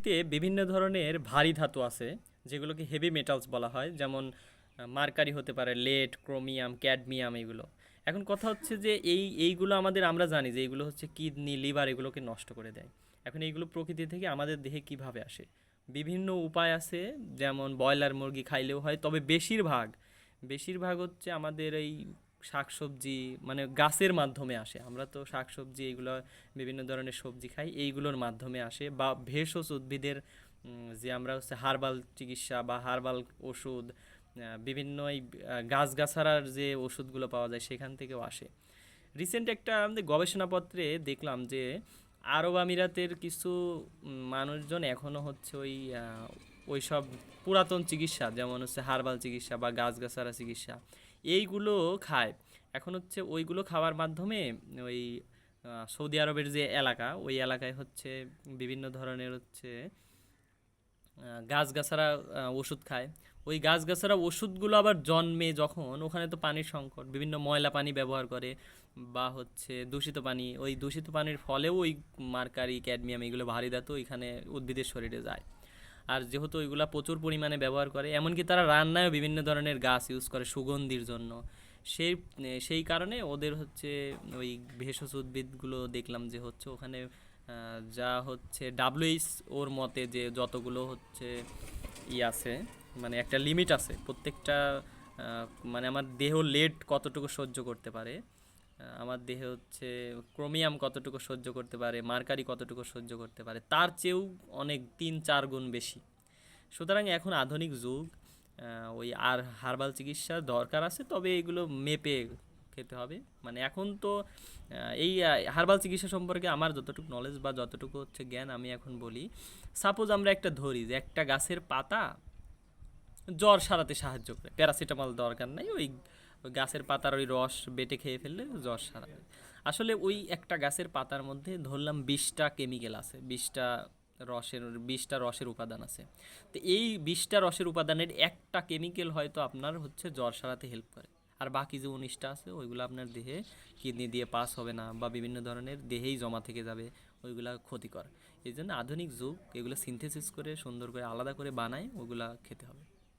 তে বিভিন্ন ধরনের ভারী ধাতু আছে যেগুলোকে হেভি মেটালস বলা হয়, যেমন মার্কারি হতে পারে, লেড, ক্রোমিয়াম, ক্যাডমিয়াম, এগুলো। এখন কথা হচ্ছে যে এইগুলো আমরা জানি যে এইগুলো হচ্ছে কিডনি, লিভার, এগুলোকে নষ্ট করে দেয়। এখন এইগুলো প্রকৃতি থেকে আমাদের দেহে কিভাবে আসে? বিভিন্ন উপায় আছে, যেমন ব্রয়লার মুরগি খাইলেও হয়, তবে বেশিরভাগ বেশিরভাগ হচ্ছে আমাদের এই শাকসবজি, মানে গাছের মাধ্যমে আসে। আমরা তো শাকসবজি এইগুলো বিভিন্ন ধরনের সবজি খাই, এইগুলোর মাধ্যমে আসে, বা ভেষজ উদ্ভিদের যে আমরা হচ্ছে হার্বাল চিকিৎসা বা হার্বাল ওষুধ, বিভিন্ন এই গাছগাছাড়ার যে ওষুধগুলো পাওয়া যায় সেখান থেকেও আসে। রিসেন্ট একটা আমাদের গবেষণাপত্রে দেখলাম যে আরব আমিরাতের কিছু মানুষজন এখনও হচ্ছে ওই সব পুরাতন চিকিৎসা, যেমন হচ্ছে হার্বাল চিকিৎসা বা গাছগাছাড়া চিকিৎসা, এইগুলো খায়। এখন হচ্ছে ওইগুলো খাওয়ার মাধ্যমে ওই সৌদি আরবের যে এলাকা, ওই এলাকায় হচ্ছে বিভিন্ন ধরনের হচ্ছে গাছগাছাড়া ওষুধ খায়। ওই গাছগাছাড়া ওষুধগুলো আবার জন্মে যখন, ওখানে তো পানির সংকট, বিভিন্ন ময়লা পানি ব্যবহার করে, বা হচ্ছে দূষিত পানি, ওই দূষিত পানির ফলেও ওই মার্কারি, ক্যাডমিয়াম, এগুলো ভারী ধাতু এখানে উদ্ভিদের শরীরে যায়। আর যেহেতু ওইগুলা প্রচুর পরিমাণে ব্যবহার করে, এমনকি তারা রান্নায়ও বিভিন্ন ধরনের গাছ ইউজ করে সুগন্ধির জন্য। সেই সেই কারণে ওদের হচ্ছে ওই ভেষজ উদ্ভিদগুলো দেখলাম যে হচ্ছে ওখানে যা হচ্ছে ডাব্লিউএইচ ওর মতে যে যতগুলো হচ্ছে আছে, মানে একটা লিমিট আছে প্রত্যেকটা, মানে আমার দেহ লেড কতটুকু সহ্য করতে পারে, আমার দেহে হচ্ছে ক্রোমিয়াম কতটুকু সহ্য করতে পারে, মার্কারি কতটুকু সহ্য করতে পারে, তার চেয়েও অনেক 3-4 গুণ বেশি। সুতরাং এখন আধুনিক যুগ, ওই আর হার্বাল চিকিৎসার দরকার আছে, তবে এগুলো মেপে খেতে হবে। মানে এখন তো এই হার্বাল চিকিৎসা সম্পর্কে আমার যতটুকু নলেজ বা যতটুকু হচ্ছে জ্ঞান, আমি এখন বলি। সাপোজ আমরা একটা ধরি যে একটা গাছের পাতা জ্বর সারাতে সাহায্য করে, প্যারাসিটামল দরকার নাই, ওই গাছের পাতার ওই রস বেটে খেয়ে ফেললে জ্বর সারাবে। আসলে ওই একটা গাছের পাতার মধ্যে ধরলাম 20টা কেমিক্যাল আছে, 20টা রসের উপাদান আছে। তো এই 20টা রসের উপাদানের একটা কেমিক্যাল হয়তো আপনার হচ্ছে জ্বর সারাতে হেল্প করে, আর বাকি যে 19টা আছে ওইগুলো আপনার দেহে কিডনি দিয়ে পাস হবে না, বা বিভিন্ন ধরনের দেহেই জমা থেকে যাবে, ওইগুলা ক্ষতিকর। এই জন্য আধুনিক যুগ, এগুলো সিনথেসিস করে সুন্দর করে আলাদা করে বানায়, ওগুলা খেতে হবে।